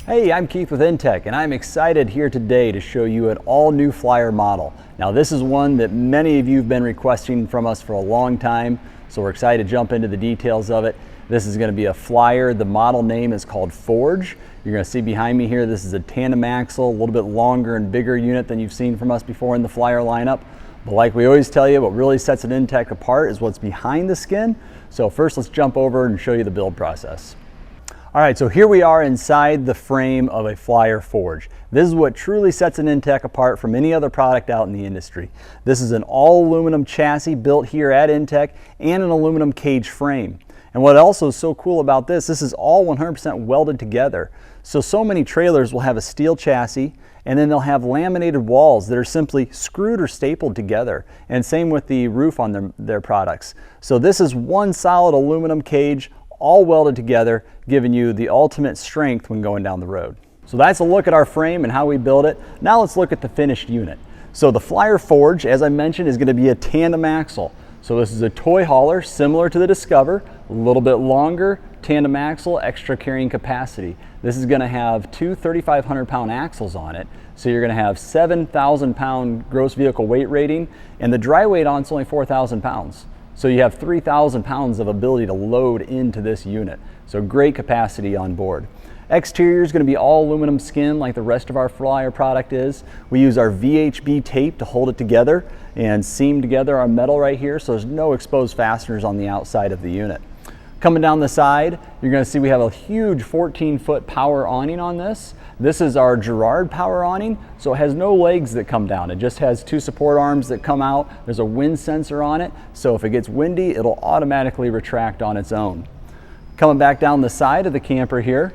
Hey, I'm Keith with Intech, and I'm excited here today to show you an all-new flyer model. Now, this is one that many of you have been requesting from us for a long time, so we're excited to jump into the details of it. This is going to be a flyer. The model name is called Forge. You're going to see behind me here, this is a tandem axle, a little bit longer and bigger unit than you've seen from us before in the flyer lineup. But like we always tell you, what really sets an Intech apart is what's behind the skin. So first, let's jump over and show you the build process. All right, so here we are inside the frame of a flyer Forge. This is what truly sets an Intech apart from any other product out in the industry. This is an all aluminum chassis built here at Intech and an aluminum cage frame. And what also is so cool about this is all 100% welded together. So many trailers will have a steel chassis and then they'll have laminated walls that are simply screwed or stapled together. And same with the roof on their products. So this is one solid aluminum cage, all welded together, giving you the ultimate strength when going down the road. So that's a look at our frame and how we build it. Now let's look at the finished unit. So the Flyer Forge, as I mentioned, is going to be a tandem axle. So this is a toy hauler similar to the Discover, a little bit longer, tandem axle, extra carrying capacity. This is going to have two 3,500 pound axles on it. So you're going to have 7,000 pound gross vehicle weight rating, and the dry weight on it's only 4,000 pounds. So you have 3,000 pounds of ability to load into this unit. So great capacity on board. Exterior is going to be all aluminum skin like the rest of our Flyer product is. We use our VHB tape to hold it together and seam together our metal right here, so there's no exposed fasteners on the outside of the unit. Coming down the side, you're going to see we have a huge 14-foot power awning on this. This is our Girard power awning, so it has no legs that come down. It just has two support arms that come out. There's a wind sensor on it, so if it gets windy, it'll automatically retract on its own. Coming back down the side of the camper here,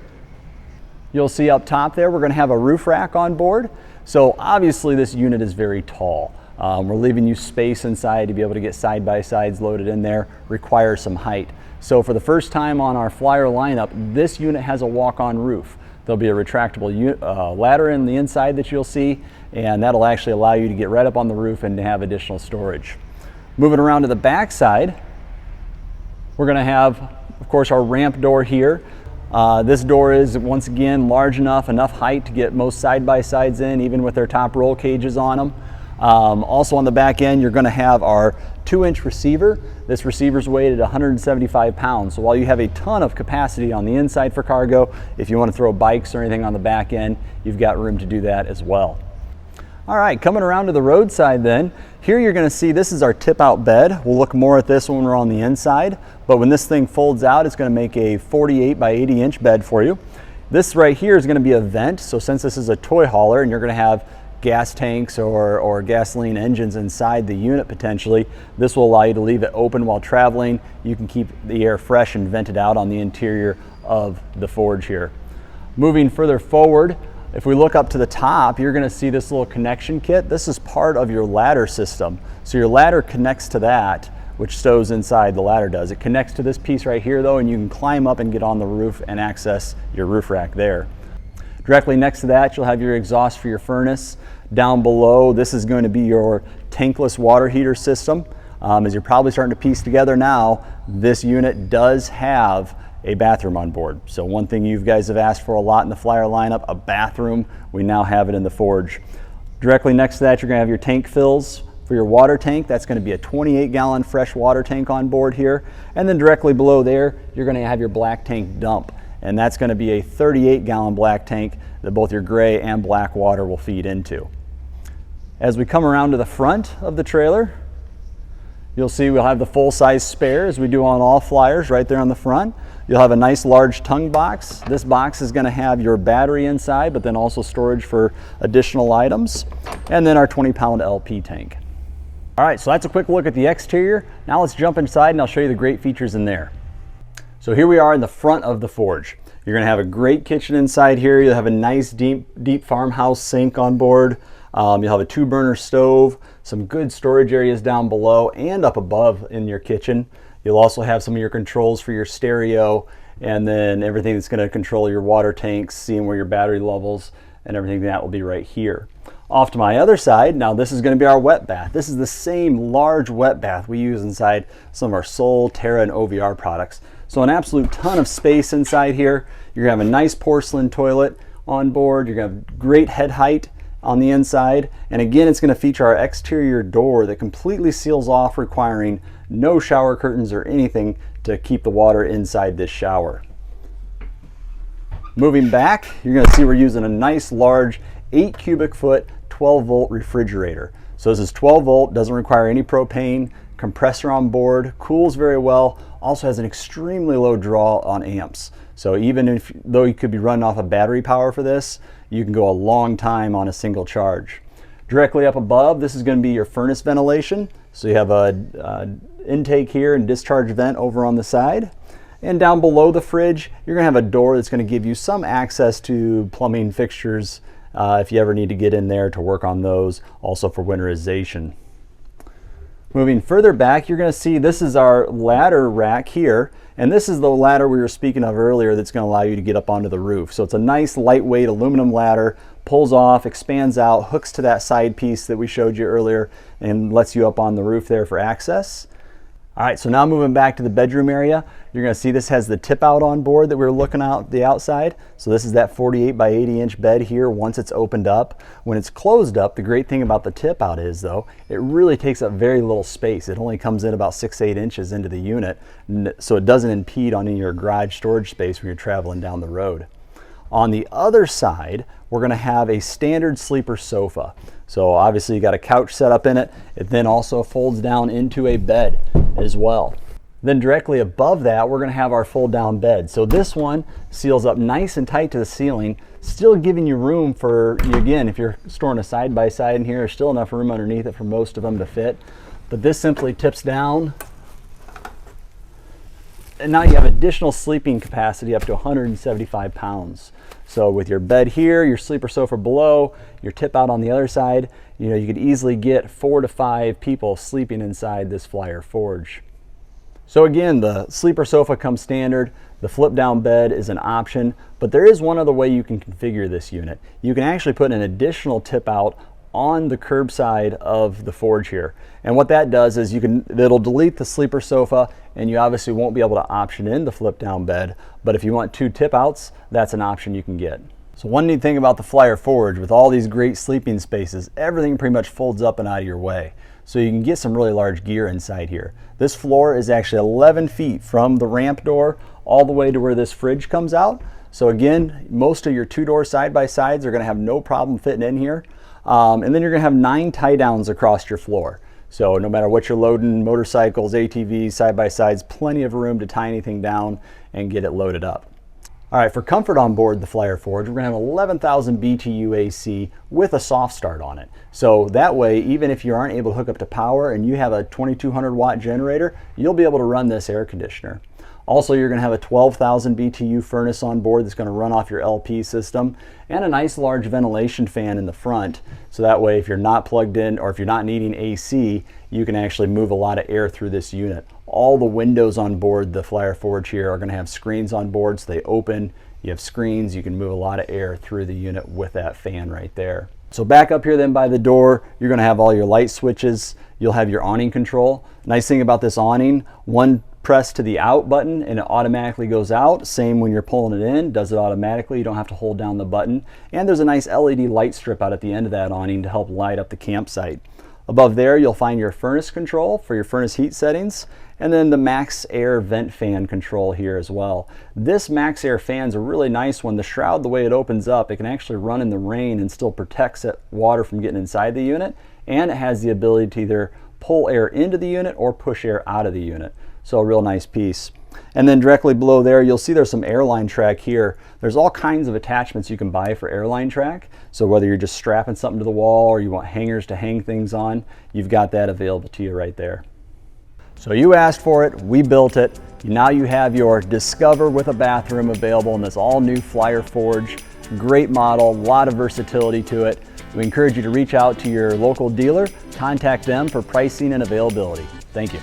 you'll see up top there, we're going to have a roof rack on board. So obviously this unit is very tall. We're leaving you space inside to be able to get side-by-sides loaded in there, requires some height. So for the first time on our Flyer lineup, this unit has a walk-on roof. There'll be a retractable ladder in the inside that you'll see, and that'll actually allow you to get right up on the roof and to have additional storage. Moving around to the back side, we're going to have, of course, our ramp door here. This door is, once again, large enough height to get most side-by-sides in, even with their top roll cages on them. Also on the back end, you're going to have our 2-inch receiver. This receiver's weighted 175 pounds. So while you have a ton of capacity on the inside for cargo, if you want to throw bikes or anything on the back end, you've got room to do that as well. All right, coming around to the roadside then, here you're going to see this is our tip-out bed. We'll look more at this when we're on the inside, but when this thing folds out, it's going to make a 48 by 80 inch bed for you. This right here is going to be a vent, so since this is a toy hauler and you're going to have gas tanks or gasoline engines inside the unit potentially, this will allow you to leave it open while traveling. You can keep the air fresh and vented out on the interior of the Forge here. Moving further forward, if we look up to the top, you're going to see this little connection kit. This is part of your ladder system. So your ladder connects to that, which stows inside, the ladder does. It connects to this piece right here though, and you can climb up and get on the roof and access your roof rack there. Directly next to that, you'll have your exhaust for your furnace. Down below, this is going to be your tankless water heater system. As you're probably starting to piece together now, this unit does have a bathroom on board. So one thing you guys have asked for a lot in the Flyer lineup, a bathroom. We now have it in the Forge. Directly next to that, you're going to have your tank fills for your water tank. That's going to be a 28-gallon fresh water tank on board here. And then directly below there, you're going to have your black tank dump. And that's going to be a 38-gallon black tank that both your gray and black water will feed into. As we come around to the front of the trailer, you'll see we'll have the full-size spare as we do on all Flyers right there on the front. You'll have a nice large tongue box. This box is going to have your battery inside, but then also storage for additional items. And then our 20-pound LP tank. All right, so that's a quick look at the exterior. Now let's jump inside and I'll show you the great features in there. So here we are in the front of the Forge. You're going to have a great kitchen inside here. You'll have a nice deep farmhouse sink on board. You'll have a 2-burner stove, some good storage areas down below and up above in your kitchen. You'll also have some of your controls for your stereo and then everything that's going to control your water tanks, seeing where your battery levels and everything that will be right here. Off to my other side, now this is going to be our wet bath. This is the same large wet bath we use inside some of our Sol, Terra, and OVR products. So an absolute ton of space inside here. You're going to have a nice porcelain toilet. on board. You're going to have great head height on the inside. And again, it's going to feature our exterior door that completely seals off, requiring no shower curtains or anything to keep the water inside this shower. Moving back, you're going to see we're using a nice large 8 cubic foot 12 volt refrigerator. So this is 12 volt, doesn't require any propane, compressor on board, cools very well, also has an extremely low draw on amps. So even though you could be running off of battery power for this, you can go a long time on a single charge. Directly up above, this is going to be your furnace ventilation. So you have a intake here and discharge vent over on the side. And down below the fridge, you're going to have a door that's going to give you some access to plumbing fixtures if you ever need to get in there to work on those, also for winterization. Moving further back, you're going to see this is our ladder rack here, and this is the ladder we were speaking of earlier that's going to allow you to get up onto the roof. So it's a nice lightweight aluminum ladder, pulls off, expands out, hooks to that side piece that we showed you earlier, and lets you up on the roof there for access. All right, so now moving back to the bedroom area, you're going to see this has the tip out on board that we were looking at the outside. So this is that 48 by 80 inch bed here once it's opened up. When it's closed up, the great thing about the tip out is though, it really takes up very little space. It only comes in about 6-8 inches into the unit, so it doesn't impede on any of your garage storage space when you're traveling down the road. On the other side, we're going to have a standard sleeper sofa. So obviously you got a couch set up in it. It then also folds down into a bed as well. Then directly above that, we're going to have our fold down bed. So this one seals up nice and tight to the ceiling, still giving you room for, again, if you're storing a side-by-side in here, there's still enough room underneath it for most of them to fit. But this simply tips down, and now you have additional sleeping capacity up to 175 pounds. So with your bed here, your sleeper sofa below, your tip out on the other side, you could easily get 4 to 5 people sleeping inside this Flyer Forge. So again, the sleeper sofa comes standard. The flip down bed is an option, but there is one other way you can configure this unit. You can actually put an additional tip out on the curb side of the Forge here. And what that does is it'll delete the sleeper sofa, and you obviously won't be able to option in the flip down bed, but if you want 2 tip outs, that's an option you can get. So one neat thing about the Flyer Forge, with all these great sleeping spaces, everything pretty much folds up and out of your way. So you can get some really large gear inside here. This floor is actually 11 feet from the ramp door all the way to where this fridge comes out. So again, most of your 2-door side-by-sides are going to have no problem fitting in here. And then you're going to have 9 tie downs across your floor. So no matter what you're loading, motorcycles, ATVs, side-by-sides, plenty of room to tie anything down and get it loaded up. All right, for comfort on board the Flyer Forge, we're going to have 11,000 BTU AC with a soft start on it. So that way, even if you aren't able to hook up to power and you have a 2200 watt generator, you'll be able to run this air conditioner. Also, you're going to have a 12,000 BTU furnace on board that's going to run off your LP system, and a nice large ventilation fan in the front. So that way, if you're not plugged in or if you're not needing AC, you can actually move a lot of air through this unit. All the windows on board the Flyer Forge here are going to have screens on board, so they open. You have screens, you can move a lot of air through the unit with that fan right there. So back up here then by the door, you're going to have all your light switches. You'll have your awning control. Nice thing about this awning, one press to the out button and it automatically goes out. Same when you're pulling it in, does it automatically. You don't have to hold down the button. And there's a nice LED light strip out at the end of that awning to help light up the campsite. Above there, you'll find your furnace control for your furnace heat settings, and then the Max Air vent fan control here as well. This Max Air fan's a really nice one. The shroud, the way it opens up, it can actually run in the rain and still protects that water from getting inside the unit, and it has the ability to either pull air into the unit or push air out of the unit. So a real nice piece. And then directly below there, you'll see there's some airline track here. There's all kinds of attachments you can buy for airline track. So whether you're just strapping something to the wall or you want hangers to hang things on, you've got that available to you right there. So you asked for it, we built it. Now you have your Discover with a bathroom available in this all new Flyer Forge. Great model, a lot of versatility to it. We encourage you to reach out to your local dealer, contact them for pricing and availability. Thank you.